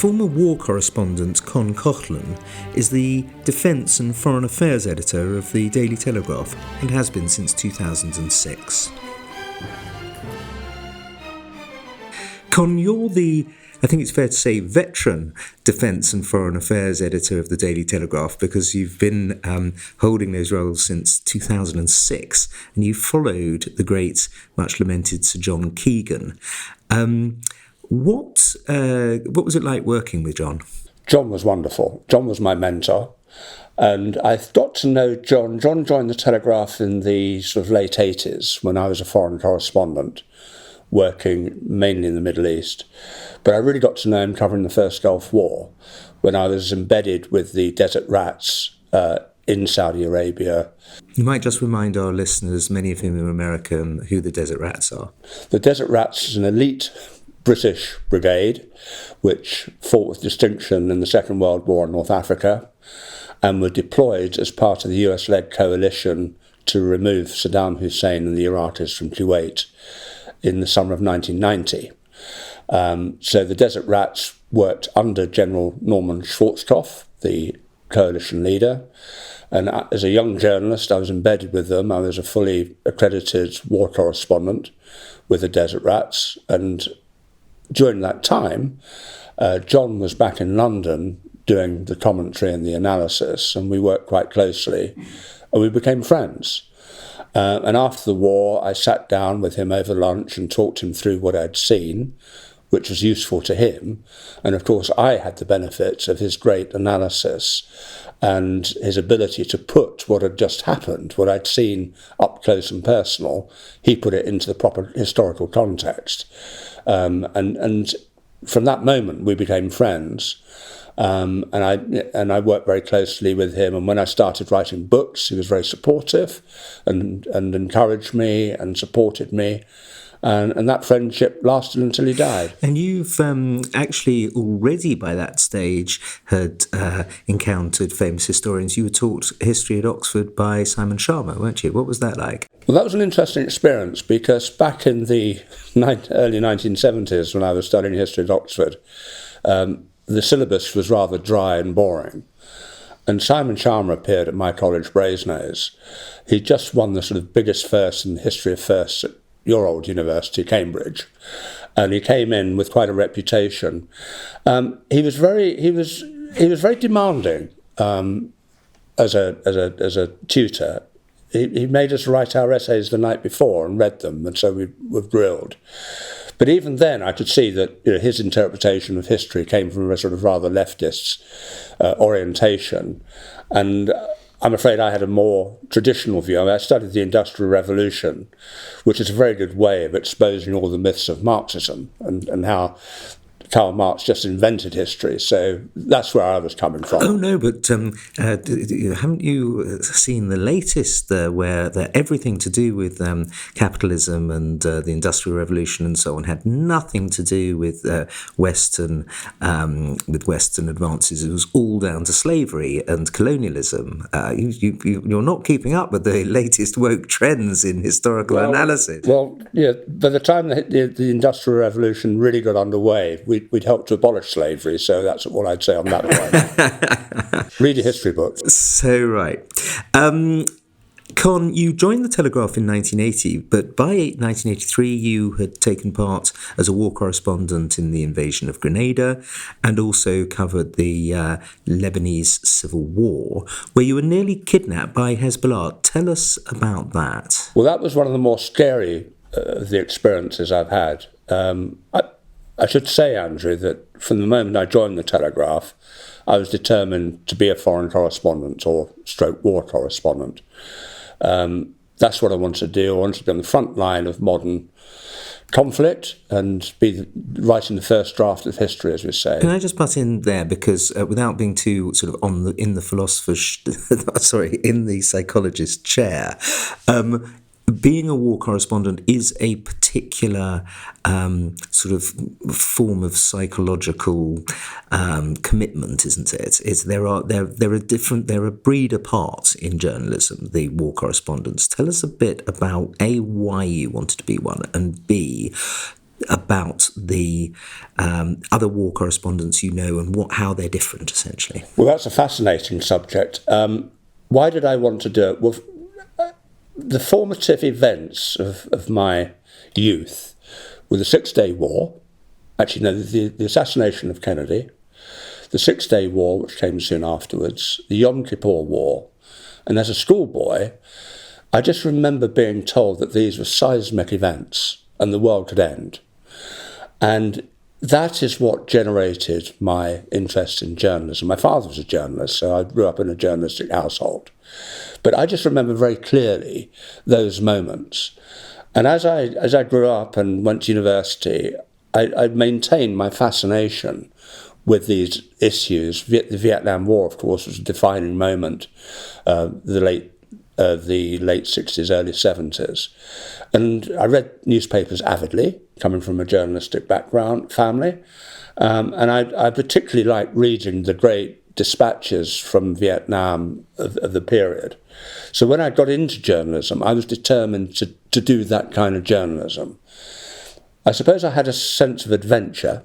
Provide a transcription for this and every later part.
Former war correspondent Con Coughlin is the Defence and Foreign Affairs editor of the Daily Telegraph and has been since 2006. Con, you're the, I think it's fair to say, veteran Defence and Foreign Affairs editor of the Daily Telegraph, because you've been holding those roles since 2006 and you followed the great, much lamented Sir John Keegan. What was it like working with John? John was wonderful. John was my mentor. And I got to know John. John joined the Telegraph in the sort of late 80s when I was a foreign correspondent, working mainly in the Middle East. But I really got to know him covering the First Gulf War when I was embedded with the Desert Rats in Saudi Arabia. You might just remind our listeners, many of whom are American, who the Desert Rats are. The Desert Rats is an elite British brigade which fought with distinction in the Second World War in North Africa and were deployed as part of the US-led coalition to remove Saddam Hussein and the Iraqis from Kuwait in the summer of 1990. So the Desert Rats worked under General Norman Schwarzkopf, the coalition leader. And as a young journalist, I was embedded with them. I was a fully accredited war correspondent with the Desert Rats. And during that time, John was back in London doing the commentary and the analysis, and we worked quite closely. And we became friends. And after the war, I sat down with him over lunch and talked him through what I'd seen, which was useful to him. And of course, I had the benefits of his great analysis and his ability to put what had just happened, what I'd seen up close and personal, he put it into the proper historical context. And from that moment, we became friends. And I worked very closely with him. And when I started writing books, he was very supportive and encouraged me and supported me. And that friendship lasted until he died. And you've actually already by that stage had encountered famous historians. You were taught history at Oxford by Simon Sharma, weren't you? What was that like? Well, that was an interesting experience because back in the early 1970s when I was studying history at Oxford, the syllabus was rather dry and boring. And Simon Sharma appeared at my college, Brasenose. He'd just won the sort of biggest first in the history of firsts at your old university, Cambridge, and he came in with quite a reputation. He was very demanding as a tutor. He made us write our essays the night before and read them, and so we were drilled. But even then, I could see that his interpretation of history came from a sort of rather leftist orientation, and I'm afraid I had a more traditional view. I studied the Industrial Revolution, which is a very good way of exposing all the myths of Marxism and how Karl Marx just invented history. So that's where I was coming from. Oh, no, but haven't you seen the latest where everything to do with capitalism and the Industrial Revolution and so on had nothing to do with Western advances? It was all down to slavery and colonialism. You're not keeping up with the latest woke trends in historical analysis. Well, yeah, by the time the Industrial Revolution really got underway, we'd helped to abolish slavery, so that's what I'd say on that point. Read a history book. So right. Con, you joined the Telegraph in 1980, but by 1983 you had taken part as a war correspondent in the invasion of Grenada and also covered the Lebanese civil war, where you were nearly kidnapped by Hezbollah. Tell us about that. Well, that was one of the more scary of the experiences I've had. I should say, Andrew, that from the moment I joined the Telegraph, I was determined to be a foreign correspondent or stroke war correspondent. That's what I wanted to do. I wanted to be on the front line of modern conflict and be writing the first draft of history, as we say. Can I just butt in there, because without being too sort of in the psychologist's chair, being a war correspondent is a particular sort of form of psychological commitment, isn't it? They're a breed apart in journalism, the war correspondents. Tell us a bit about A, why you wanted to be one, and B, about the other war correspondents you know and how they're different, essentially? Well, that's a fascinating subject. Why did I want to do it? Well, the formative events of my youth were the Six-Day War, actually, no, the assassination of Kennedy, the Six-Day War, which came soon afterwards, the Yom Kippur War. And as a schoolboy, I just remember being told that these were seismic events and the world could end. And that is what generated my interest in journalism. My father was a journalist, so I grew up in a journalistic household. But I just remember very clearly those moments. And as I grew up and went to university, I maintained my fascination with these issues. The Vietnam War, of course, was a defining moment, the late 60s, early 70s. And I read newspapers avidly, coming from a journalistic family. And I particularly liked reading the great dispatches from Vietnam of the period. So when I got into journalism, I was determined to do that kind of journalism. I suppose I had a sense of adventure,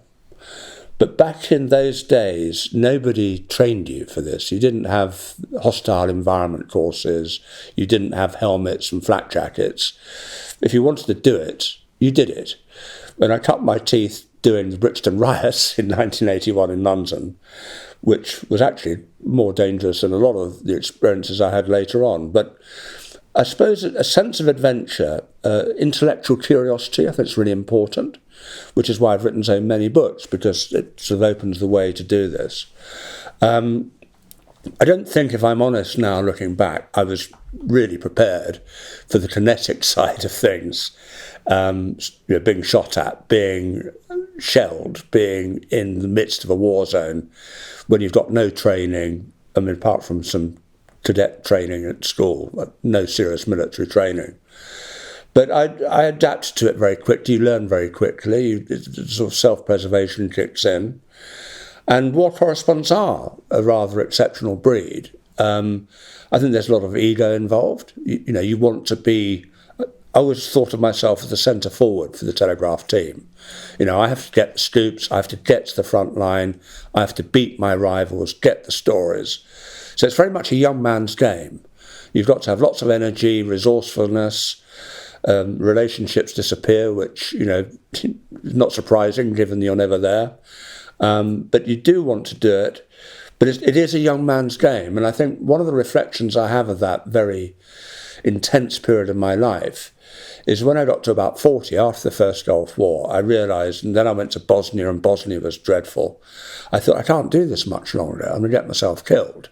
but back in those days, nobody trained you for this. You didn't have hostile environment courses. You didn't have helmets and flak jackets. If you wanted to do it, you did it. When I cut my teeth doing the Brixton riots in 1981 in London, which was actually more dangerous than a lot of the experiences I had later on. But I suppose a sense of adventure, intellectual curiosity, I think it's really important, which is why I've written so many books, because it sort of opens the way to do this. I don't think, if I'm honest now, looking back, I was really prepared for the kinetic side of things. Being shot at, being shelled, being in the midst of a war zone, when you've got no training, I mean, apart from some cadet training at school, no serious military training. But I adapted to it very quickly. You learn very quickly. Sort of self-preservation kicks in. And war correspondents are a rather exceptional breed. I think there's a lot of ego involved. You want to be... I always thought of myself as the centre forward for the Telegraph team. I have to get the scoops, I have to get to the front line, I have to beat my rivals, get the stories. So it's very much a young man's game. You've got to have lots of energy, resourcefulness. Relationships disappear, which, is not surprising given you're never there. But you do want to do it. But it is a young man's game. And I think one of the reflections I have of that very intense period of my life is when I got to about 40, after the first Gulf War, I realised, and then I went to Bosnia, and Bosnia was dreadful. I thought, I can't do this much longer. I'm going to get myself killed.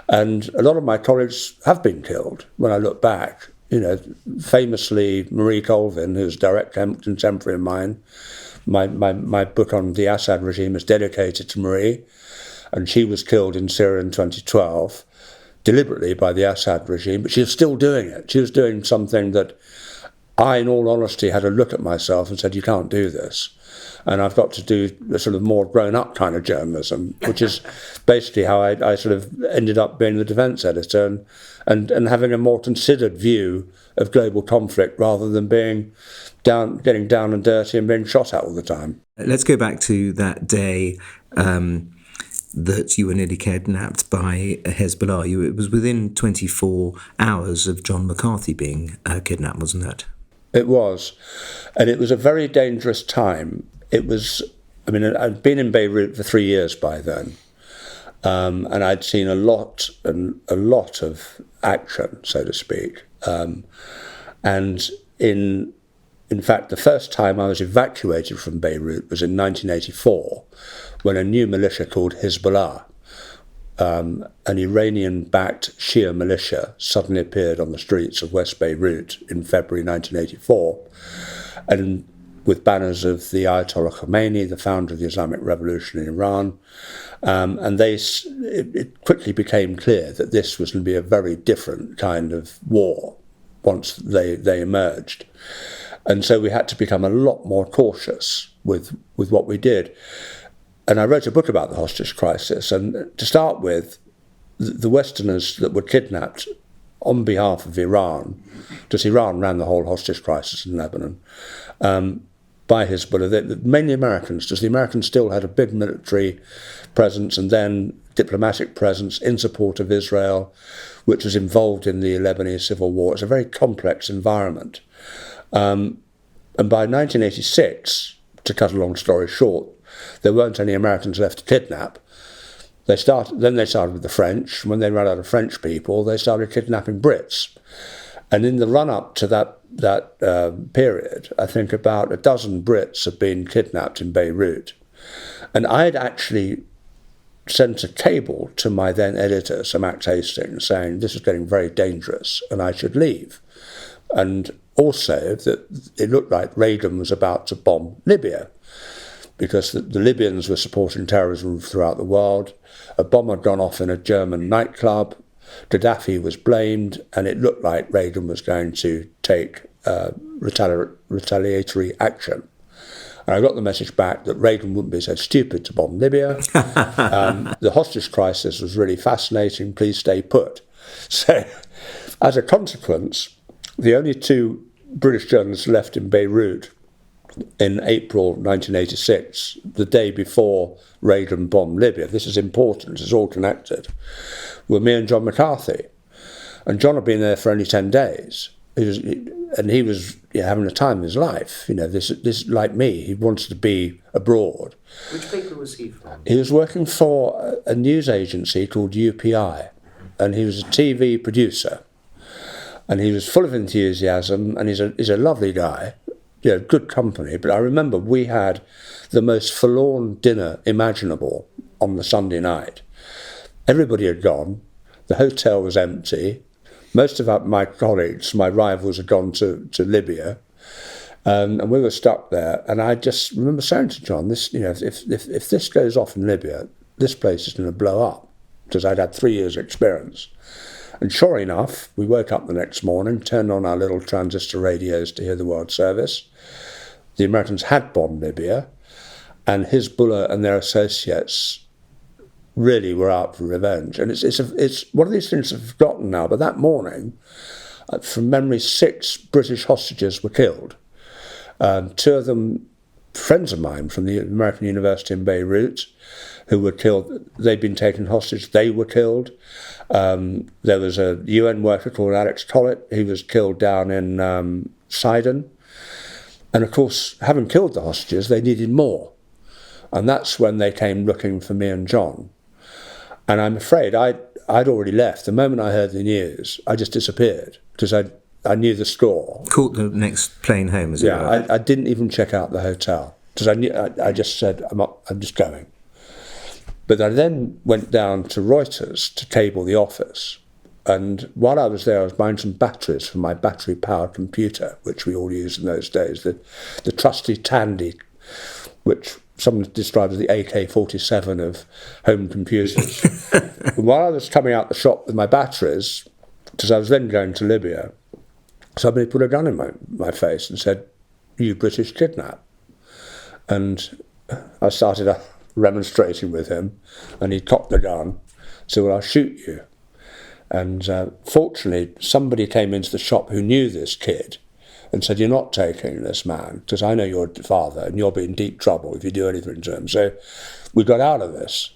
And a lot of my colleagues have been killed when I look back. Famously, Marie Colvin, who's a direct contemporary of mine, my book on the Assad regime is dedicated to Marie, and she was killed in Syria in 2012, deliberately by the Assad regime, but she was still doing it. She was doing something that I, in all honesty, had a look at myself and said, you can't do this. And I've got to do a sort of more grown-up kind of journalism, which is basically how I sort of ended up being the defence editor and having a more considered view of global conflict rather than getting down and dirty and being shot at all the time. Let's go back to that day that you were nearly kidnapped by Hezbollah. It was within 24 hours of John McCarthy being kidnapped, wasn't it? It was. And it was a very dangerous time. I'd been in Beirut for 3 years by then. And I'd seen a lot of action, so to speak. And in fact, the first time I was evacuated from Beirut was in 1984, when a new militia called Hezbollah, an Iranian-backed Shia militia, suddenly appeared on the streets of West Beirut in February 1984, and with banners of the Ayatollah Khomeini, the founder of the Islamic Revolution in Iran. And it quickly became clear that this was going to be a very different kind of war once they emerged. And so we had to become a lot more cautious with what we did. And I wrote a book about the hostage crisis. And to start with, the Westerners that were kidnapped on behalf of Iran, because Iran ran the whole hostage crisis in Lebanon, by Hezbollah, mainly Americans, because the Americans still had a big military presence and then diplomatic presence in support of Israel, which was involved in the Lebanese civil war. It's a very complex environment. And by 1986, to cut a long story short, there weren't any Americans left to kidnap. Then they started with the French. When they ran out of French people, they started kidnapping Brits. And in the run-up to that period, I think about a dozen Brits have been kidnapped in Beirut. And I'd actually sent a cable to my then editor, Sir Max Hastings, saying this is getting very dangerous and I should leave. And also that it looked like Reagan was about to bomb Libya, because the Libyans were supporting terrorism throughout the world. A bomb had gone off in a German nightclub. Gaddafi was blamed, and it looked like Reagan was going to take retaliatory action. And I got the message back that Reagan wouldn't be so stupid to bomb Libya. The hostage crisis was really fascinating. Please stay put. So, as a consequence, the only two British journalists left in Beirut in April 1986, the day before Reagan bombed Libya, this is important, it's all connected, were me and John McCarthy. And John had been there for only 10 days. He was having the time of his life. This like me, he wanted to be abroad. Which paper was he from? He was working for a news agency called UPI, and he was a TV producer. And he was full of enthusiasm, and he's a lovely guy. Good company. But I remember we had the most forlorn dinner imaginable on the Sunday night. Everybody had gone. The hotel was empty. Most of my colleagues, my rivals, had gone to Libya. And we were stuck there. And I just remember saying to John, if this goes off in Libya, this place is going to blow up, because I'd had 3 years' experience. And sure enough, we woke up the next morning, turned on our little transistor radios to hear the World Service. The Americans had bombed Libya, and Hezbollah and their associates really were out for revenge. And it's one of these things I've forgotten now, but that morning, from memory, 6 British hostages were killed. 2 of them, friends of mine from the American University in Beirut, who were killed. They'd been taken hostage, they were killed. There was a UN worker called Alex Collett. He was killed down in Sidon. And of course, having killed the hostages, they needed more. And that's when they came looking for me and John. And I'm afraid I'd already left. The moment I heard the news, I just disappeared, because I knew the score. Caught the next plane home, is it? Yeah, I didn't even check out the hotel, because I just said, I'm just going. But I then went down to Reuters to cable the office. And while I was there, I was buying some batteries for my battery-powered computer, which we all used in those days, the trusty Tandy, which someone described as the AK-47 of home computers. And while I was coming out the shop with my batteries, because I was then going to Libya, somebody put a gun in my face and said, "You British kidnap." And I started remonstrating with him, and he cocked the gun, said, "Well, I'll shoot you." And fortunately, somebody came into the shop who knew this kid and said, "You're not taking this man, because I know your father, and you'll be in deep trouble if you do anything to him." So we got out of this,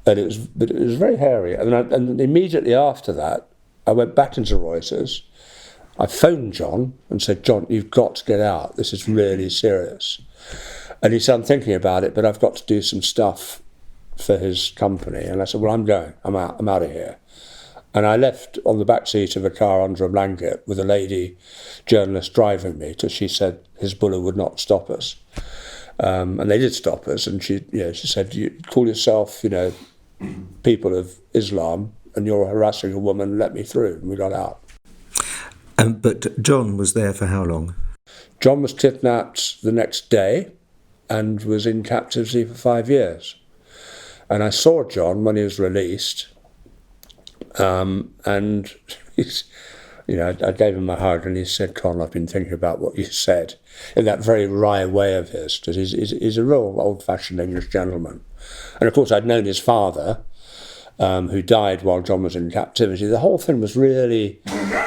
and it was very hairy. And immediately after that, I went back into Reuters. I phoned John and said, "John, you've got to get out. This is really serious." And he said, "I'm thinking about it, but I've got to do some stuff for his company." And I said, "Well, I'm going. I'm out of here." And I left on the back seat of a car under a blanket with a lady journalist driving me, till she said Hezbollah would not stop us. And they did stop us. And she said, "You call yourself, people of Islam, and you're harassing a woman, let me through." And we got out. But John was there for how long? John was kidnapped the next day and was in captivity for 5 years. And I saw John when he was released. And he's, I gave him a hug, and he said, "Con, I've been thinking about what you said," in that very wry way of his, because he's a real old-fashioned English gentleman. And of course, I'd known his father, who died while John was in captivity. The whole thing was really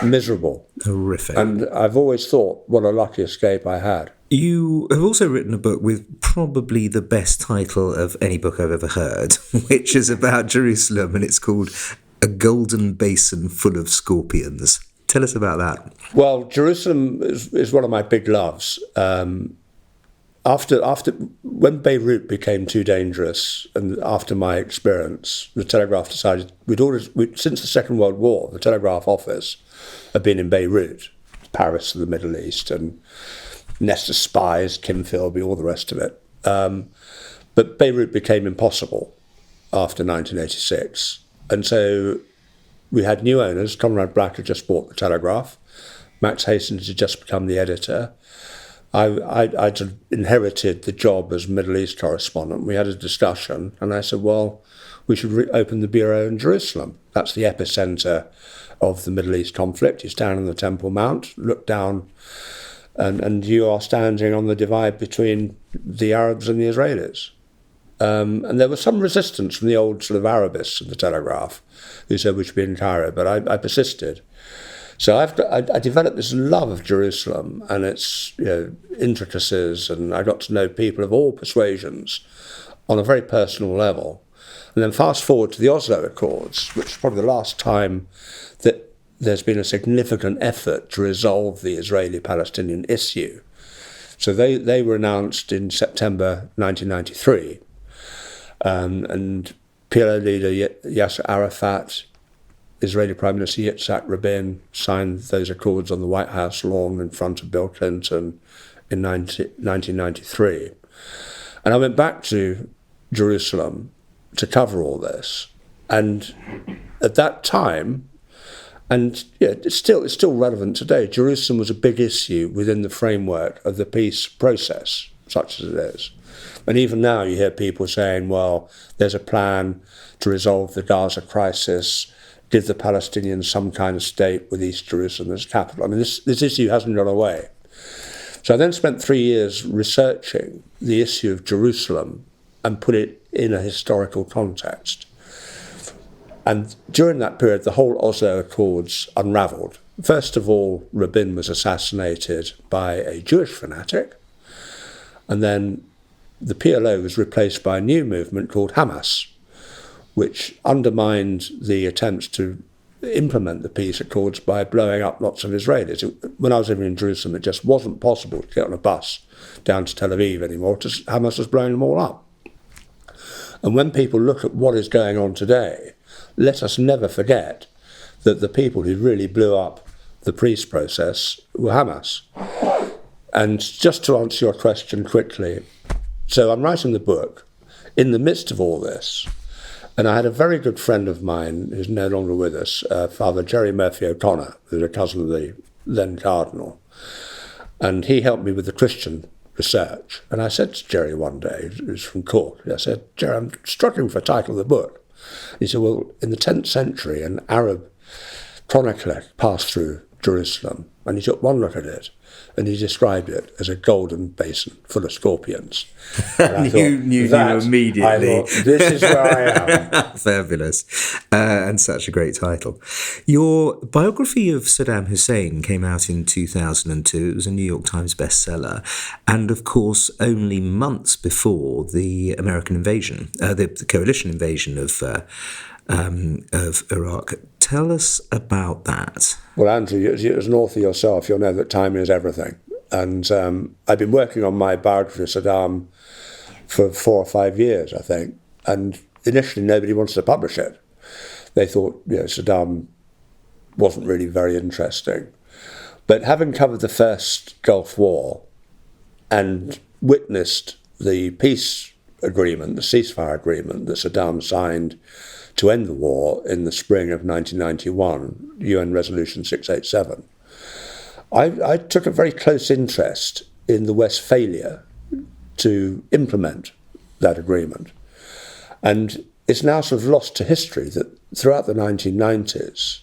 miserable. Horrific. And I've always thought what a lucky escape I had. You have also written a book with probably the best title of any book I've ever heard, which is about Jerusalem, and it's called A Golden Basin Full of Scorpions. Tell us about that. Well, Jerusalem is one of my big loves. After when Beirut became too dangerous, and after my experience, the Telegraph decided since the Second World War, the Telegraph office had been in Beirut, Paris of the Middle East, and nest of spies, Kim Philby, all the rest of it. But Beirut became impossible after 1986, and so we had new owners. Conrad Black had just bought the Telegraph. Max Hastings had just become the editor. I'd inherited the job as Middle East correspondent. We had a discussion, and I said, well, we should open the bureau in Jerusalem. That's the epicenter of the Middle East conflict. You stand on the Temple Mount, look down, and you are standing on the divide between the Arabs and the Israelis. And there was some resistance from the old sort of Arabists of the Telegraph who said we should be in Cairo, but I persisted. So I developed this love of Jerusalem and its intricacies, and I got to know people of all persuasions on a very personal level. And then fast forward to the Oslo Accords, which is probably the last time that there's been a significant effort to resolve the Israeli-Palestinian issue. So they were announced in September 1993, and PLO leader Yasser Arafat, Israeli Prime Minister Yitzhak Rabin signed those accords on the White House lawn in front of Bill Clinton in 1993. And I went back to Jerusalem to cover all this. And at that time, and it's still relevant today, Jerusalem was a big issue within the framework of the peace process, such as it is. And even now you hear people saying, well, there's a plan to resolve the Gaza crisis, give the Palestinians some kind of state with East Jerusalem as capital. I mean, this issue hasn't gone away. So I then spent 3 years researching the issue of Jerusalem and put it in a historical context. And during that period, the whole Oslo Accords unravelled. First of all, Rabin was assassinated by a Jewish fanatic, and then the PLO was replaced by a new movement called Hamas, which undermined the attempts to implement the peace accords by blowing up lots of Israelis. When I was living in Jerusalem, it just wasn't possible to get on a bus down to Tel Aviv anymore. Hamas was blowing them all up. And when people look at what is going on today, let us never forget that the people who really blew up the peace process were Hamas. And just to answer your question quickly, so I'm writing the book in the midst of all this, and I had a very good friend of mine who's no longer with us, Father Jerry Murphy O'Connor, who's a cousin of the then Cardinal, and he helped me with the Christian research. And I said to Jerry one day, who's from Cork, I said, Jerry, I'm struggling for a title of the book. He said, well, in the 10th century, an Arab chronicler passed through Jerusalem, and he took one look at it, and he described it as a golden basin full of scorpions. And you knew immediately. I thought, this is where I am. Fabulous. And such a great title. Your biography of Saddam Hussein came out in 2002. It was a New York Times bestseller. And, of course, only months before the American invasion, the coalition invasion of Iraq. Tell us about that. Well, Andrew, as an author yourself, you'll know that timing is everything. And I've been working on my biography of Saddam for 4 or 5 years, I think. And initially, nobody wanted to publish it. They thought, Saddam wasn't really very interesting. But having covered the first Gulf War and witnessed the peace agreement, the ceasefire agreement that Saddam signed to end the war in the spring of 1991, UN Resolution 687, I took a very close interest in the West's failure to implement that agreement. And it's now sort of lost to history that throughout the 1990s,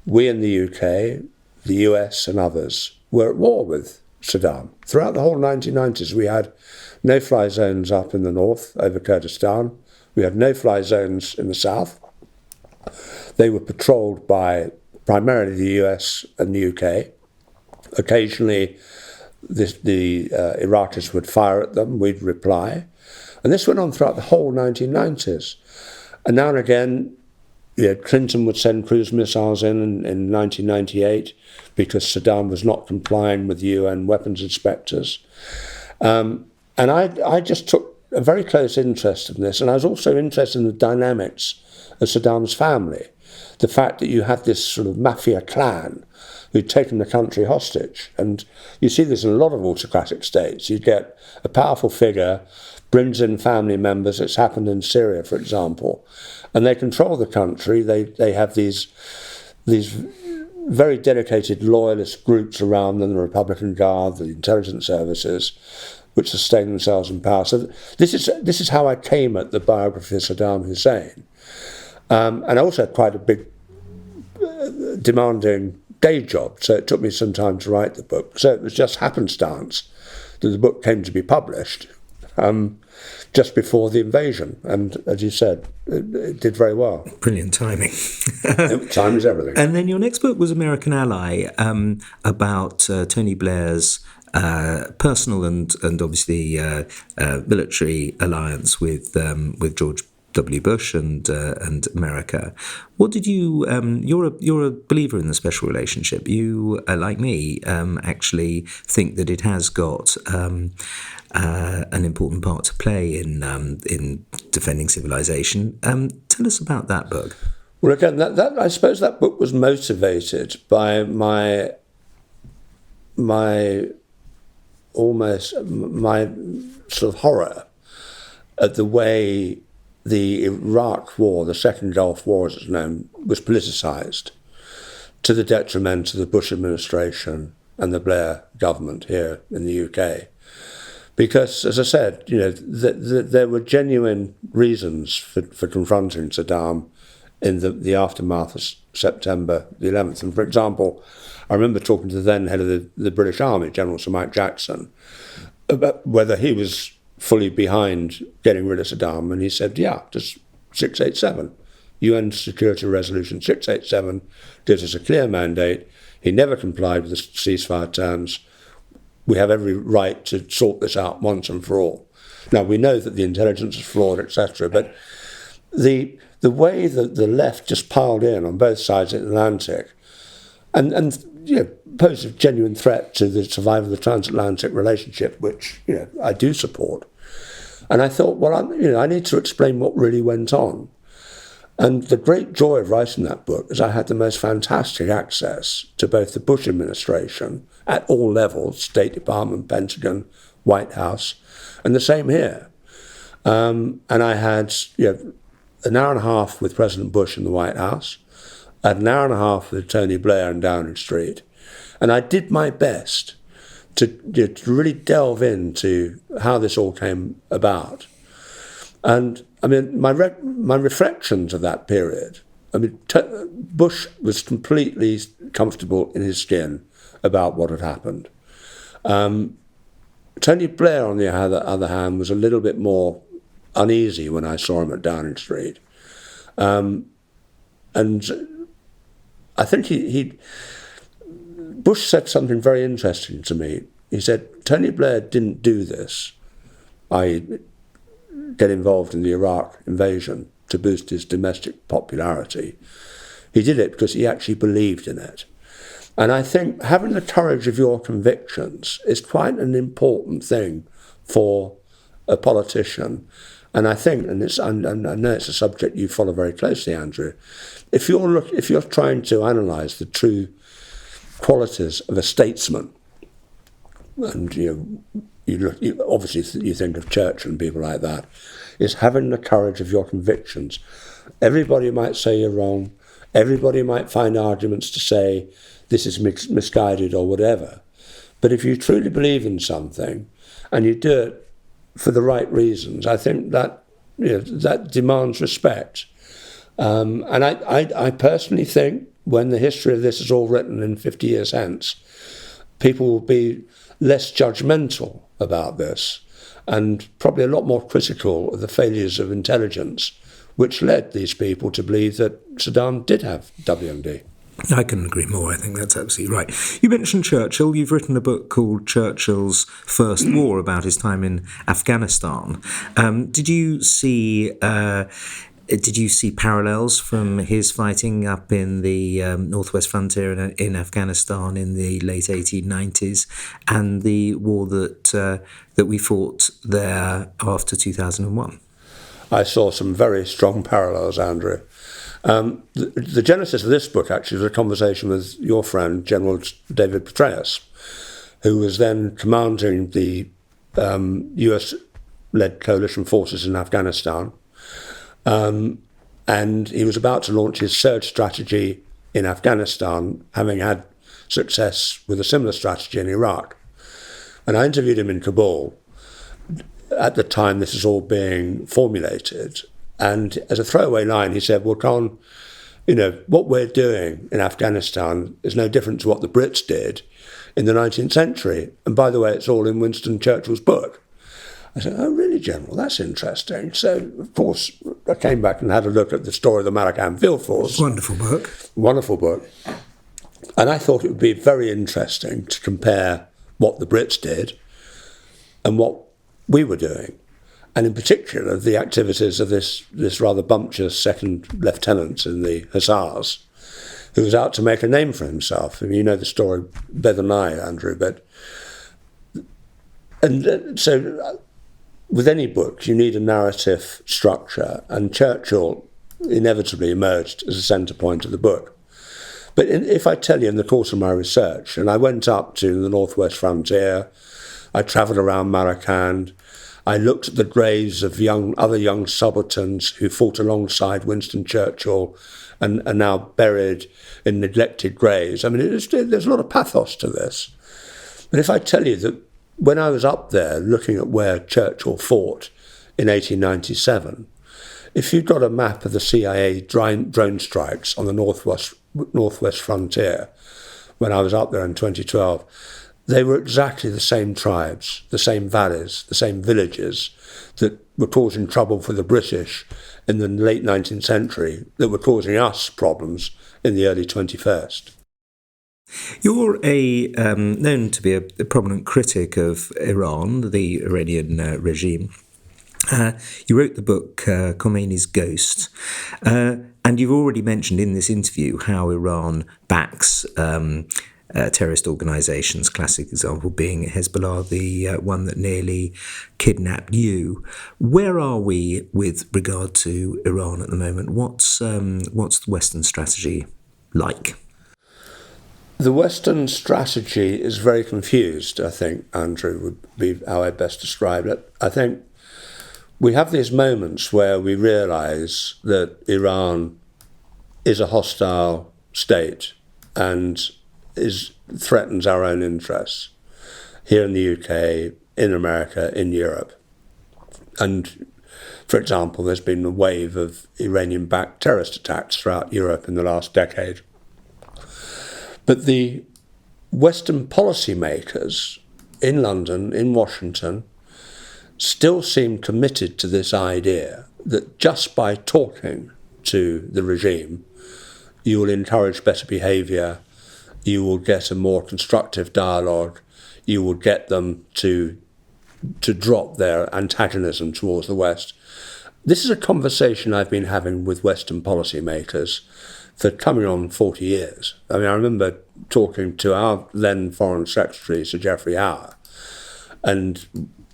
we in the UK, the US and others were at war with Saddam. Throughout the whole 1990s, we had no-fly zones up in the north over Kurdistan. We had no-fly zones in the south. They were patrolled by primarily the US and the UK. Occasionally, the Iraqis would fire at them, we'd reply. And this went on throughout the whole 1990s. And now and again, Clinton would send cruise missiles in 1998 because Saddam was not complying with UN weapons inspectors. And I just took a very close interest in this. And I was also interested in the dynamics of Saddam's family. The fact that you had this sort of mafia clan who'd taken the country hostage. And you see this in a lot of autocratic states. You get a powerful figure, brings in family members. It's happened in Syria, for example. And they control the country. They have these very dedicated loyalist groups around them, the Republican Guard, the intelligence services, which sustain themselves in power. So this is how I came at the biography of Saddam Hussein. And I also had quite a big, demanding day job, so it took me some time to write the book. So it was just happenstance that the book came to be published just before the invasion. And as you said, it did very well. Brilliant timing. Time is everything. And then your next book was American Ally, about Tony Blair's personal and obviously military alliance with George W. Bush and America. What did you? You're a believer in the special relationship. You, like me, actually think that it has got an important part to play in defending civilization. Tell us about that book. Well, again, that I suppose that book was motivated by my sort of horror at the way the Iraq War, the Second Gulf War as it's known, was politicized to the detriment of the Bush administration and the Blair government here in the UK. Because, as I said, there were genuine reasons for confronting Saddam in the aftermath of September the 11th. And for example, I remember talking to the then head of the British Army, General Sir Mike Jackson, about whether he was fully behind getting rid of Saddam, and he said, yeah, just 687. UN Security Resolution 687 gives us a clear mandate. He never complied with the ceasefire terms. We have every right to sort this out once and for all. Now, we know that the intelligence is flawed, etc., but the way that the left just piled in on both sides of the Atlantic and posed a genuine threat to the survival of the transatlantic relationship, which I do support. And I thought, well, I need to explain what really went on. And the great joy of writing that book is I had the most fantastic access to both the Bush administration at all levels, State Department, Pentagon, White House, and the same here. And I had an hour and a half with President Bush in the White House. I had an hour and a half with Tony Blair in Downing Street. And I did my best to really delve into how this all came about. And I mean, my reflections of that period, I mean, Bush was completely comfortable in his skin about what had happened. Tony Blair, on the other hand, was a little bit more uneasy when I saw him at Downing Street. And I think Bush said something very interesting to me. He said, Tony Blair didn't do this, i.e. get involved in the Iraq invasion to boost his domestic popularity. He did it because he actually believed in it. And I think having the courage of your convictions is quite an important thing for a politician. And I think, and I know it's a subject you follow very closely, Andrew, if you're trying to analyse the true qualities of a statesman, and you obviously you think of Churchill and people like that, is having the courage of your convictions. Everybody might say you're wrong. Everybody might find arguments to say this is misguided or whatever. But if you truly believe in something and you do it for the right reasons, I think that that demands respect. And I personally think when the history of this is all written in 50 years hence, people will be less judgmental about this and probably a lot more critical of the failures of intelligence, which led these people to believe that Saddam did have WMD. I couldn't agree more. I think that's absolutely right. You mentioned Churchill. You've written a book called Churchill's First War about his time in Afghanistan. Did you see parallels from his fighting up in the northwest frontier in Afghanistan in the late 1890s and the war that we fought there after 2001? I saw some very strong parallels, Andrew. The genesis of this book actually was a conversation with your friend, General David Petraeus, who was then commanding the US-led coalition forces in Afghanistan. And he was about to launch his surge strategy in Afghanistan, having had success with a similar strategy in Iraq. And I interviewed him in Kabul. At the time this is all being formulated. And as a throwaway line, he said, well, Con, what we're doing in Afghanistan is no different to what the Brits did in the 19th century. And by the way, it's all in Winston Churchill's book. I said, oh, really, General? That's interesting. So, of course, I came back and had a look at the story of the Malakand Field Force. Wonderful book. Wonderful book. And I thought it would be very interesting to compare what the Brits did and what we were doing. And in particular, the activities of this rather bumptious second lieutenant in the Hussars, who was out to make a name for himself. I mean, you know the story better than I, Andrew. So with any book, you need a narrative structure, and Churchill inevitably emerged as a centre point of the book. But if I tell you in the course of my research, and I went up to the northwest frontier, I travelled around Malakand, I looked at the graves of other young subalterns who fought alongside Winston Churchill and are now buried in neglected graves. I mean, there's a lot of pathos to this. But if I tell you that when I was up there looking at where Churchill fought in 1897, if you've got a map of the CIA drone strikes on the northwest frontier, when I was up there in 2012, they were exactly the same tribes, the same valleys, the same villages that were causing trouble for the British in the late 19th century that were causing us problems in the early 21st. You're known to be a prominent critic of Iran, the Iranian regime. You wrote the book Khomeini's Ghost, and you've already mentioned in this interview how Iran backs terrorist organisations, classic example being Hezbollah, the one that nearly kidnapped you. Where are we with regard to Iran at the moment? What's the Western strategy like? The Western strategy is very confused, I think, Andrew, would be how I'd best describe it. I think we have these moments where we realise that Iran is a hostile state and threatens our own interests here in the UK, in America, in Europe. And, for example, there's been a wave of Iranian-backed terrorist attacks throughout Europe in the last decade. But the Western policymakers in London, in Washington, still seem committed to this idea that just by talking to the regime, you will encourage better behaviour, you will get a more constructive dialogue, you will get them to drop their antagonism towards the West. This is a conversation I've been having with Western policymakers for coming on 40 years. I mean, I remember talking to our then Foreign Secretary, Sir Geoffrey Howe, and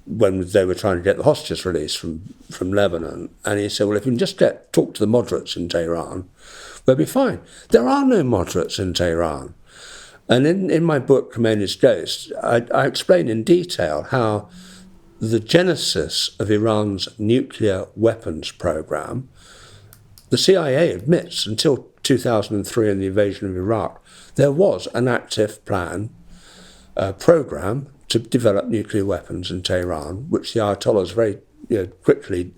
when they were trying to get the hostages released from Lebanon, and he said, well, if you can just talk to the moderates in Tehran, we'll be fine. There are no moderates in Tehran. And in my book, Khomeini's Ghost, I explain in detail how the genesis of Iran's nuclear weapons program, the CIA admits until 2003 and the invasion of Iraq, there was an active plan, program to develop nuclear weapons in Tehran, which the Ayatollahs very quickly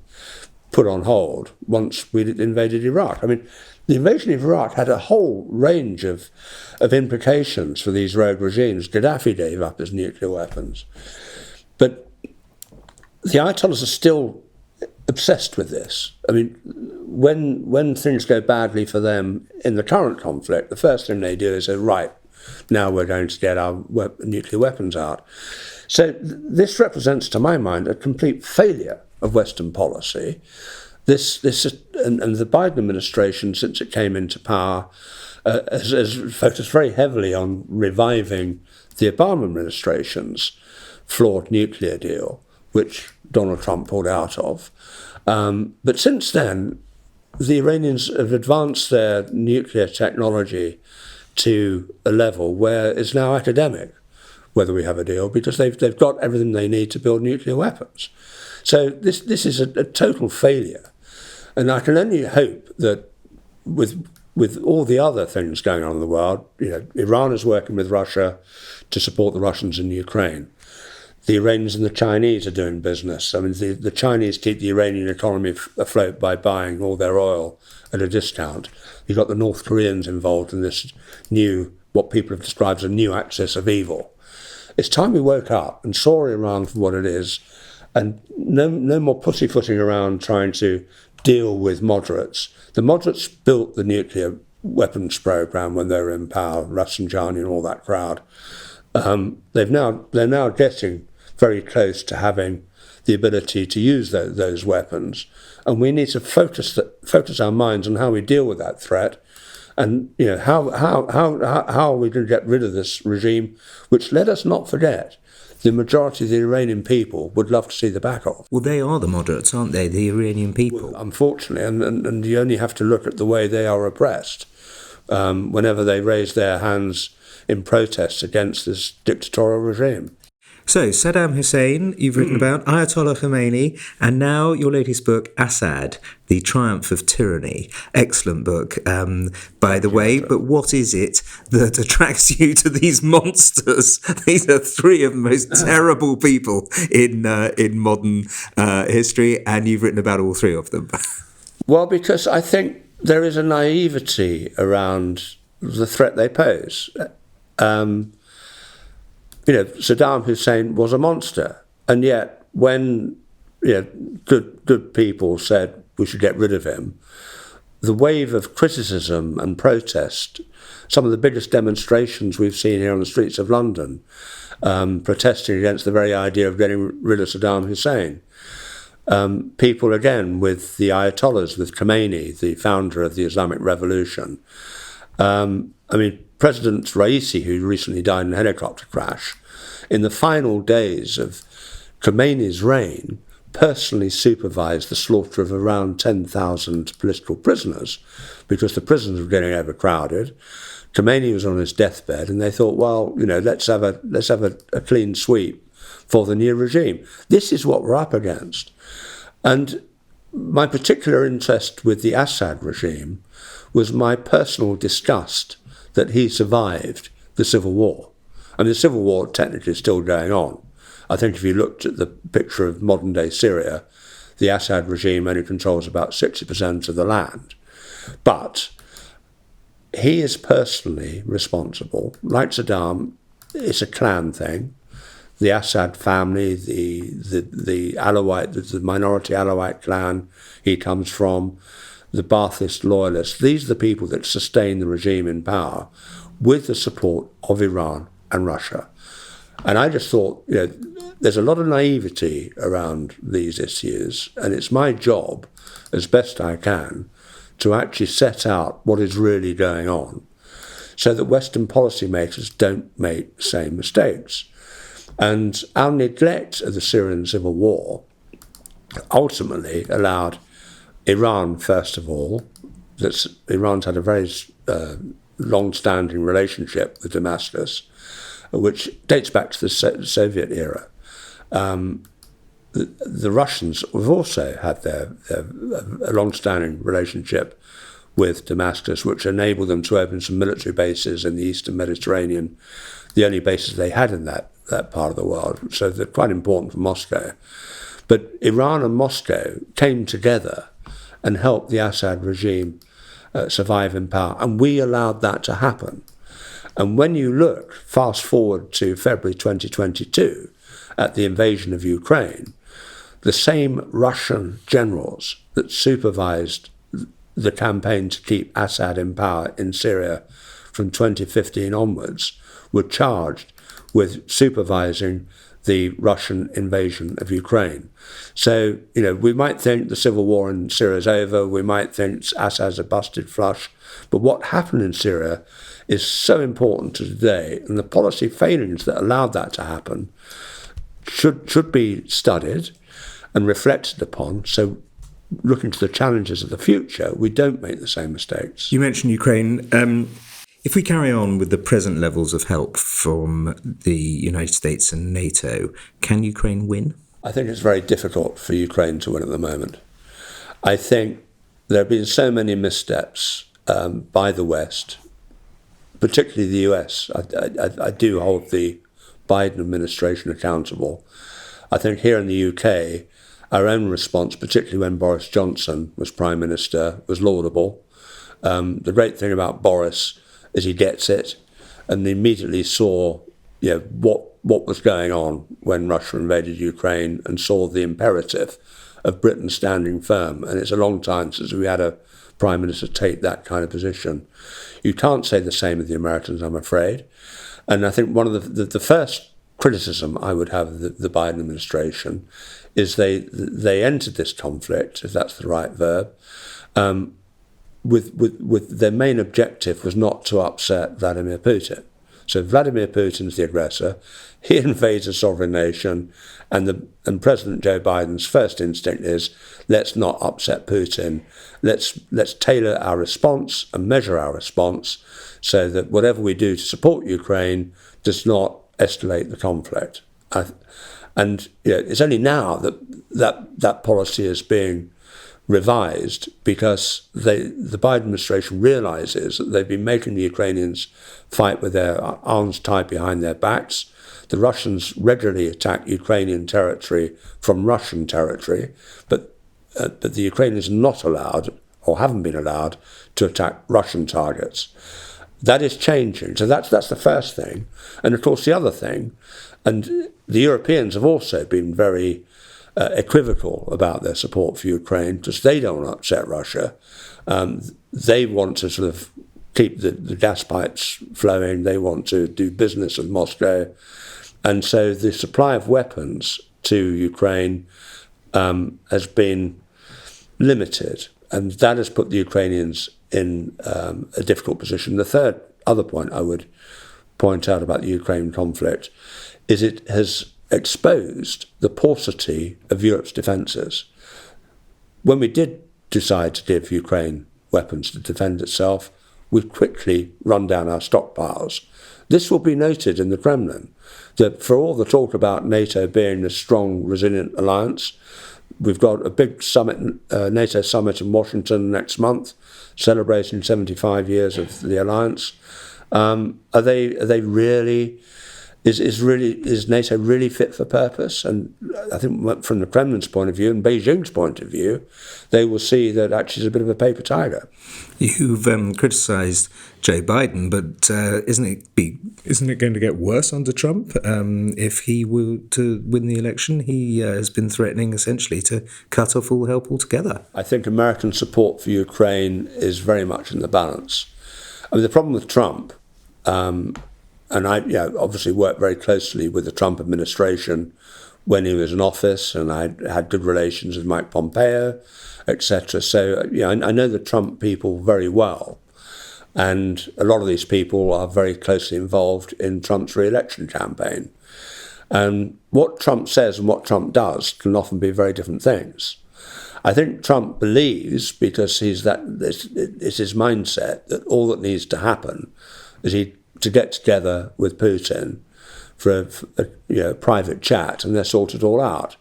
put on hold once we invaded Iraq. I mean, the invasion of Iraq had a whole range of implications for these rogue regimes. Gaddafi gave up his nuclear weapons. But the Ayatollahs are still obsessed with this. I mean, when things go badly for them in the current conflict, the first thing they do is say, right, now we're going to get our nuclear weapons out. So this represents, to my mind, a complete failure of Western policy. And the Biden administration, since it came into power, has focused very heavily on reviving the Obama administration's flawed nuclear deal, which Donald Trump pulled out of. But since then, the Iranians have advanced their nuclear technology to a level where it's now academic whether we have a deal, because they've got everything they need to build nuclear weapons. So this is a total failure. And I can only hope that with all the other things going on in the world, Iran is working with Russia to support the Russians in Ukraine. The Iranians and the Chinese are doing business. I mean, the Chinese keep the Iranian economy afloat by buying all their oil at a discount. You've got the North Koreans involved in this new, what people have described as a new axis of evil. It's time we woke up and saw Iran for what it is, and no more pussyfooting around trying to deal with moderates. The moderates built the nuclear weapons program when they were in power, Rafsanjani and all that crowd. They're now getting very close to having the ability to use those weapons, and we need to focus our minds on how we deal with that threat, and how are we going to get rid of this regime, which, let us not forget, the majority of the Iranian people would love to see the back of. Well, they are the moderates, aren't they, the Iranian people? Well, unfortunately, and you only have to look at the way they are oppressed whenever they raise their hands in protest against this dictatorial regime. So, Saddam Hussein, you've written about, Ayatollah Khomeini, and now your latest book, Assad, The Triumph of Tyranny. Excellent book, by the way, but what is it that attracts you to these monsters? These are three of the most terrible people in modern history, and you've written about all three of them. Well, because I think there is a naivety around the threat they pose. Saddam Hussein was a monster, and yet when good people said we should get rid of him, the wave of criticism and protest, some of the biggest demonstrations we've seen here on the streets of London, protesting against the very idea of getting rid of Saddam Hussein. People, again, with the Ayatollahs, with Khomeini, the founder of the Islamic Revolution. President Raisi, who recently died in a helicopter crash, in the final days of Khomeini's reign, personally supervised the slaughter of around 10,000 political prisoners, because the prisons were getting overcrowded. Khomeini was on his deathbed, and they thought, well, let's have a clean sweep for the new regime. This is what we're up against. And my particular interest with the Assad regime was my personal disgust that he survived the civil war. I mean, the civil war technically is still going on. I think if you looked at the picture of modern-day Syria, the Assad regime only controls about 60% of the land. But he is personally responsible. Like Saddam, it's a clan thing. The Assad family, the Alawite, the minority Alawite clan he comes from, the Ba'athist loyalists, these are the people that sustain the regime in power with the support of Iran and Russia. And I just thought, there's a lot of naivety around these issues, and it's my job, as best I can, to actually set out what is really going on so that Western policymakers don't make the same mistakes. And our neglect of the Syrian civil war ultimately allowed Iran, first of all, Iran's had a very long-standing relationship with Damascus, which dates back to the Soviet era. The Russians have also had a long-standing relationship with Damascus, which enabled them to open some military bases in the Eastern Mediterranean, the only bases they had in that part of the world. So they're quite important for Moscow. But Iran and Moscow came together and helped the Assad regime survive in power. And we allowed that to happen. And when you look, fast forward to February 2022, at the invasion of Ukraine, the same Russian generals that supervised the campaign to keep Assad in power in Syria from 2015 onwards were charged with supervising the Russian invasion of Ukraine. So, we might think the civil war in Syria is over, we might think Assad's a busted flush, but what happened in Syria is so important to today, and the policy failings that allowed that to happen should be studied and reflected upon, so looking to the challenges of the future, we don't make the same mistakes. You mentioned Ukraine. If we carry on with the present levels of help from the United States and NATO, can Ukraine win? I think it's very difficult for Ukraine to win at the moment. I think there have been so many missteps by the West, particularly the US. I do hold the Biden administration accountable. I think here in the UK, our own response, particularly when Boris Johnson was Prime Minister, was laudable. The great thing about Boris is he gets it, and immediately saw what was going on when Russia invaded Ukraine, and saw the imperative of Britain standing firm. And it's a long time since we had a Prime Minister take that kind of position. You can't say the same of the Americans, I'm afraid. And I think one of the first criticism I would have of the Biden administration is they entered this conflict, if that's the right verb, with their main objective was not to upset Vladimir Putin. So Vladimir Putin's the aggressor. He invades a sovereign nation, and President Joe Biden's first instinct is, let's not upset Putin. Let's tailor our response and measure our response so that whatever we do to support Ukraine does not escalate the conflict. And it's only now that policy is being revised, because the Biden administration realizes that they've been making the Ukrainians fight with their arms tied behind their backs. The Russians regularly attack Ukrainian territory from Russian territory, but the Ukrainians are not allowed, or haven't been allowed, to attack Russian targets. That is changing. So that's the first thing. And of course the other thing, and the Europeans have also been very equivocal about their support for Ukraine, because they don't want to upset Russia. They want to sort of keep the gas pipes flowing. They want to do business with Moscow. And so the supply of weapons to Ukraine has been limited. And that has put the Ukrainians in a difficult position. The other point I would point out about the Ukraine conflict is it has exposed the paucity of Europe's defences. When we did decide to give Ukraine weapons to defend itself, we've quickly run down our stockpiles. This will be noted in the Kremlin, that for all the talk about NATO being a strong, resilient alliance, we've got a big summit, NATO summit in Washington next month, celebrating 75 years of the alliance. Are they really? Is NATO really fit for purpose? And I think from the Kremlin's point of view and Beijing's point of view, they will see that actually it's a bit of a paper tiger. You've criticised Joe Biden, but isn't it going to get worse under Trump? If he were to win the election, he has been threatening essentially to cut off all help altogether. I think American support for Ukraine is very much in the balance. I mean, the problem with Trump, and I obviously worked very closely with the Trump administration when he was in office, and I had good relations with Mike Pompeo, etc. So I know the Trump people very well, and a lot of these people are very closely involved in Trump's re-election campaign. And what Trump says and what Trump does can often be very different things. I think Trump believes, because it's his mindset, that all that needs to happen is to get together with Putin for a private chat, and they're sorted all out.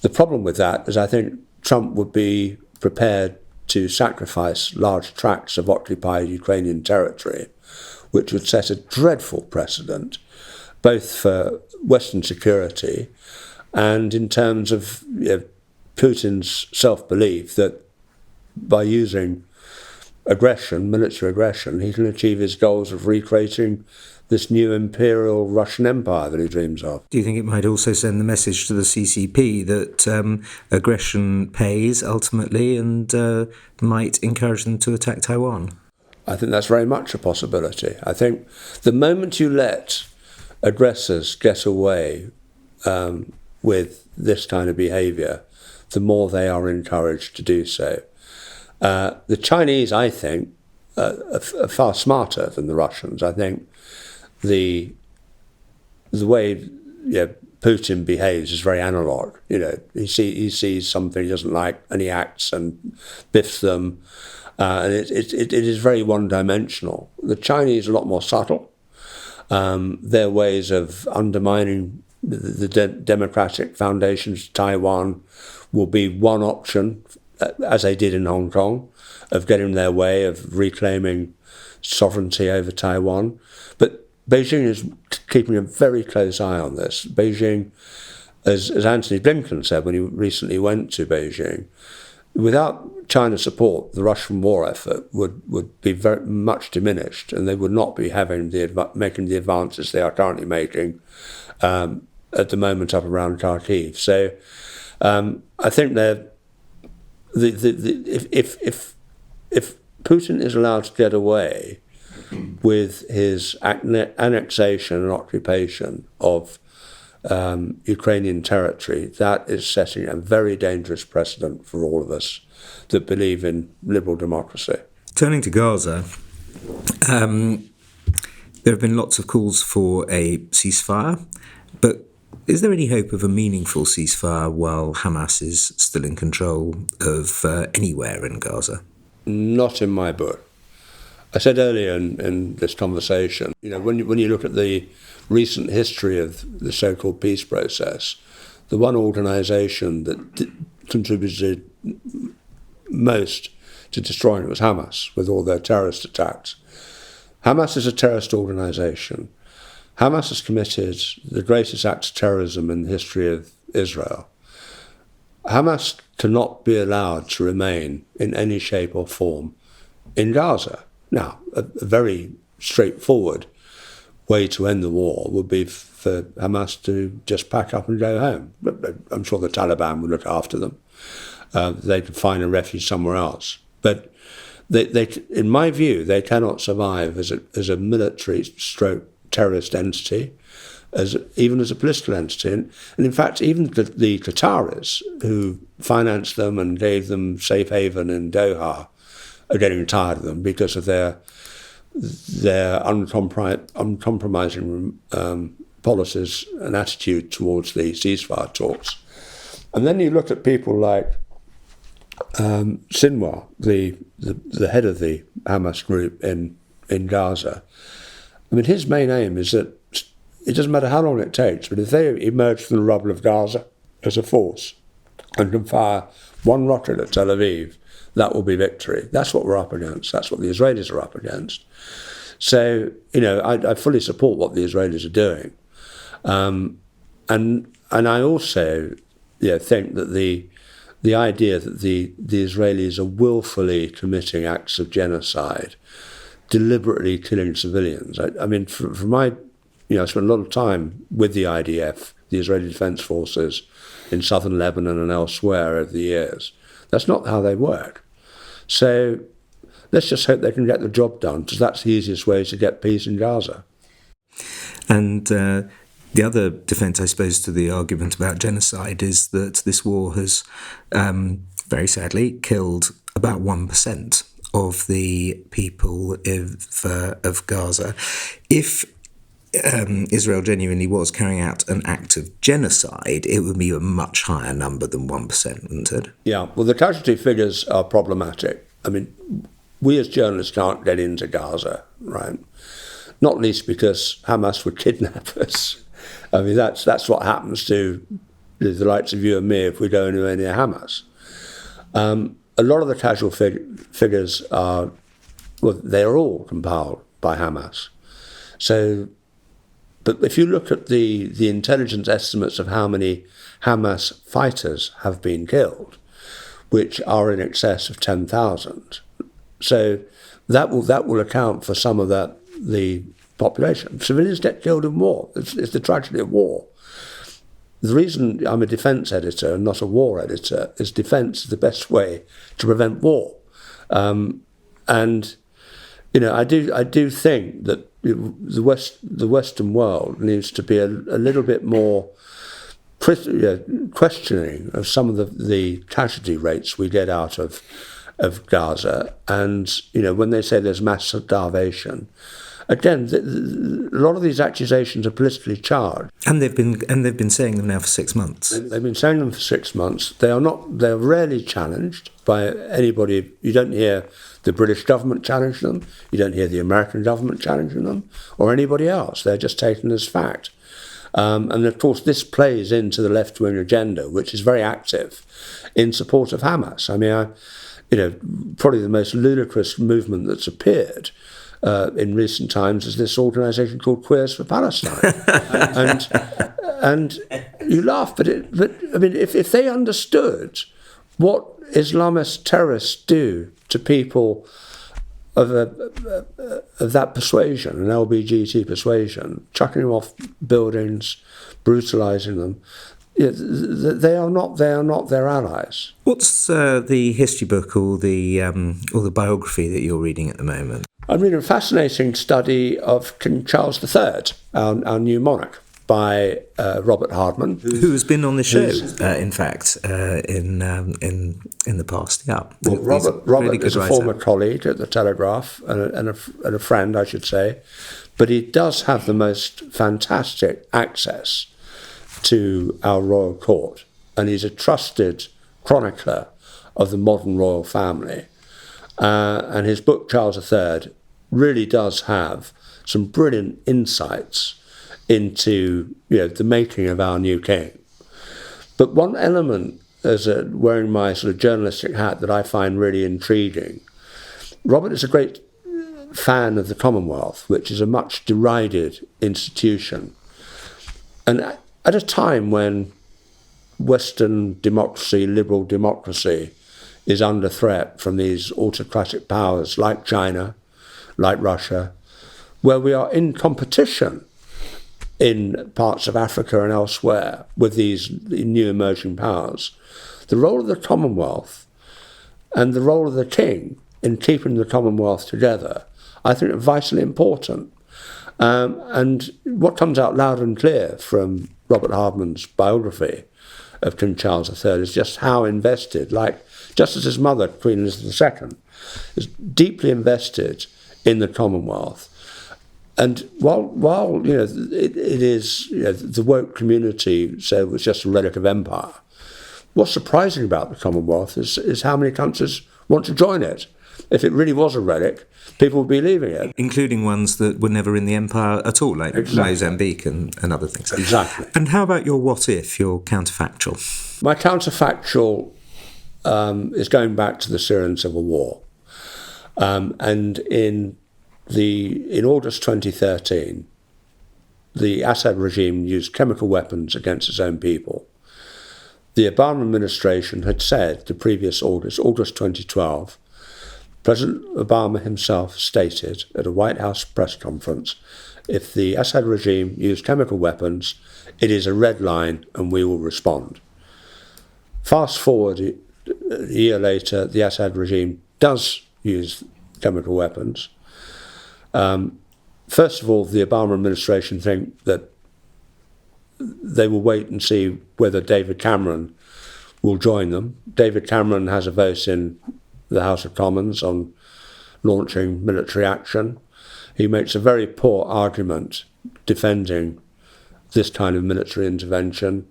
The problem with that is I think Trump would be prepared to sacrifice large tracts of occupied Ukrainian territory, which would set a dreadful precedent, both for Western security and in terms of Putin's self-belief that by using aggression, military aggression, he can achieve his goals of recreating this new imperial Russian empire that he dreams of. Do you think it might also send the message to the CCP that aggression pays ultimately and might encourage them to attack Taiwan? I think that's very much a possibility. I think the moment you let aggressors get away with this kind of behaviour, the more they are encouraged to do so. The Chinese, I think, are far smarter than the Russians. I think the way Putin behaves is very analog. He sees something he doesn't like and he acts and biffs them, and it is very one-dimensional. The Chinese are a lot more subtle. Their ways of undermining the democratic foundations of Taiwan will be one option, as they did in Hong Kong, of getting their way, of reclaiming sovereignty over Taiwan. But Beijing is keeping a very close eye on this. Beijing, as Antony Blinken said when he recently went to Beijing, without China's support, the Russian war effort would be very much diminished, and they would not be making the advances they are currently making at the moment up around Kharkiv. So I think if Putin is allowed to get away with his annexation and occupation of Ukrainian territory, that is setting a very dangerous precedent for all of us that believe in liberal democracy. Turning to Gaza, there have been lots of calls for a ceasefire, but is there any hope of a meaningful ceasefire while Hamas is still in control of anywhere in Gaza? Not in my book. I said earlier in this conversation, when you look at the recent history of the so-called peace process, the one organisation that contributed most to destroying it was Hamas, with all their terrorist attacks. Hamas is a terrorist organisation. Hamas has committed the greatest act of terrorism in the history of Israel. Hamas cannot be allowed to remain in any shape or form in Gaza. Now, a very straightforward way to end the war would be for Hamas to just pack up and go home. But I'm sure the Taliban would look after them. They could find a refuge somewhere else. But they, in my view, they cannot survive as a military stroke terrorist entity, even as a political entity. And in fact, even the Qataris, who financed them and gave them safe haven in Doha, are getting tired of them because of their uncompromising policies and attitude towards the ceasefire talks. And then you look at people like Sinwar, the head of the Hamas group in Gaza. I mean, his main aim is that it doesn't matter how long it takes, but if they emerge from the rubble of Gaza as a force and can fire one rocket at Tel Aviv, that will be victory. That's what we're up against. That's what the Israelis are up against. So, I fully support what the Israelis are doing. And I also think that the idea that the Israelis are willfully committing acts of genocide, deliberately killing civilians. I mean, from my, I spent a lot of time with the IDF, the Israeli Defense Forces, in southern Lebanon and elsewhere over the years. That's not how they work. So let's just hope they can get the job done, because that's the easiest way to get peace in Gaza. And the other defence, I suppose, to the argument about genocide is that this war has, very sadly, killed about 1% of the people of Gaza. If Israel genuinely was carrying out an act of genocide, it would be a much higher number than 1%, wouldn't it? Yeah, well, the casualty figures are problematic. I mean, we as journalists can't get into Gaza, right? Not least because Hamas would kidnap us. I mean, that's what happens to the likes of you and me if we go anywhere near Hamas. A lot of the casualty figures are, well, they're all compiled by Hamas. So, but if you look at the intelligence estimates of how many Hamas fighters have been killed, which are in excess of 10,000. So that will account for some of the population. Civilians get killed in war. It's the tragedy of war. The reason I'm a defence editor and not a war editor is defence is the best way to prevent war. And I do think that the Western world needs to be a little bit more questioning of some of the casualty rates we get out of Gaza. And when they say there's mass starvation, again, a lot of these accusations are politically charged. And they've been saying them now for 6 months. They've been saying them for 6 months. They're rarely challenged by anybody. You don't hear the British government challenging them. You don't hear the American government challenging them, or anybody else. They're just taken as fact. And of course, this plays into the left-wing agenda, which is very active in support of Hamas. I mean, probably the most ludicrous movement that's appeared in recent times is this organisation called Queers for Palestine. and you laugh, but I mean, if they understood what Islamist terrorists do to people of that persuasion, an LBGT persuasion, chucking them off buildings, brutalising them, they are not their allies. What's the history book or the biography that you're reading at the moment? I'm reading a fascinating study of King Charles III, our new monarch, by Robert Hardman, who's been on the show, in fact, in the past. Yeah, well, Robert is a former colleague at the Telegraph and a friend, I should say, but he does have the most fantastic access to our royal court, and he's a trusted chronicler of the modern royal family. And his book, Charles III, really does have some brilliant insights into the making of our new king. But one element, wearing my sort of journalistic hat, that I find really intriguing, Robert is a great fan of the Commonwealth, which is a much derided institution. And at a time when Western democracy, liberal democracy, is under threat from these autocratic powers like China, like Russia, where we are in competition in parts of Africa and elsewhere with these new emerging powers, the role of the Commonwealth and the role of the king in keeping the Commonwealth together, I think, are vitally important. And what comes out loud and clear from Robert Hardman's biography of King Charles III is just how invested, just as his mother, Queen Elizabeth II, is deeply invested in the Commonwealth. And while it is the woke community say it was just a relic of empire, what's surprising about the Commonwealth is how many countries want to join it. If it really was a relic, people would be leaving it. Including ones that were never in the empire at all, like Mozambique and other things. Exactly. And how about your what if, your counterfactual? My counterfactual is going back to the Syrian civil war. And in August 2013, the Assad regime used chemical weapons against its own people. The Obama administration had said the previous August 2012, President Obama himself stated at a White House press conference, if the Assad regime used chemical weapons, it is a red line and we will respond. Fast forward a year later, the Assad regime does use chemical weapons. First of all, the Obama administration think that they will wait and see whether David Cameron will join them. David Cameron has a vote in the House of Commons on launching military action. He makes a very poor argument defending this kind of military intervention.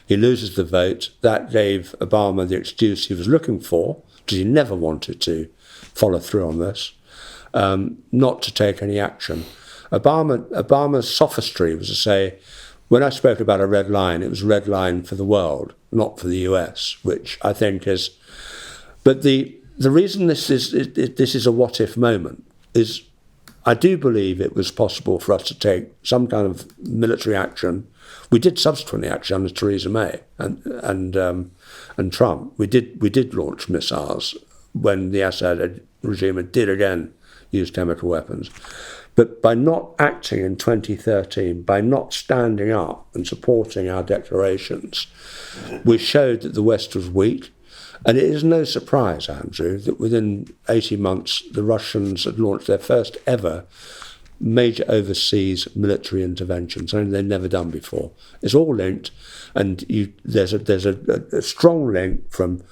He loses the vote. That gave Obama the excuse he was looking for, because he never wanted to follow through on this, not to take any action. Obama's sophistry was to say, when I spoke about a red line, it was a red line for the world, not for the US, which I think is... But the reason this is a what-if moment is I do believe it was possible for us to take some kind of military action. We did subsequently, actually, under Theresa May and Trump. We did launch missiles when the Assad regime did again use chemical weapons. But by not acting in 2013, by not standing up and supporting our declarations, we showed that the West was weak. And it is no surprise, Andrew, that within 18 months, the Russians had launched their first ever major overseas military intervention, something they'd never done before. It's all linked, and there's a strong link from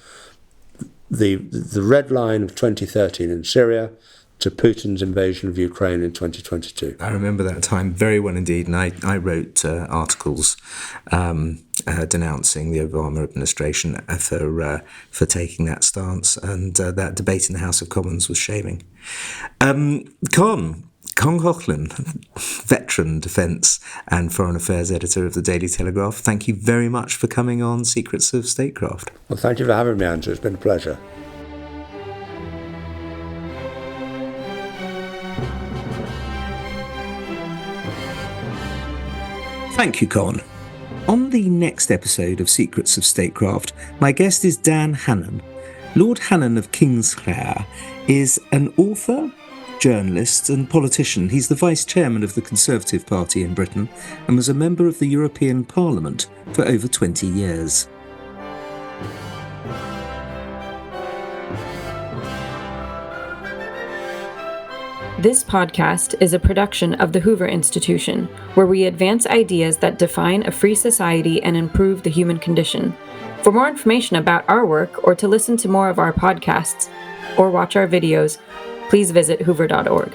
the red line of 2013 in Syria to Putin's invasion of Ukraine in 2022. I remember that time very well indeed, and I wrote articles denouncing the Obama administration for taking that stance, and that debate in the House of Commons was shaming. Con Coughlin, veteran defence and foreign affairs editor of the Daily Telegraph, thank you very much for coming on Secrets of Statecraft. Well, thank you for having me, Andrew. It's been a pleasure. Thank you, Con. On the next episode of Secrets of Statecraft, my guest is Dan Hannan. Lord Hannan of Kingsclere is an author, journalist and politician. He's the vice chairman of the Conservative Party in Britain and was a member of the European Parliament for over 20 years. This podcast is a production of the Hoover Institution, where we advance ideas that define a free society and improve the human condition. For more information about our work, or to listen to more of our podcasts, or watch our videos, please visit hoover.org.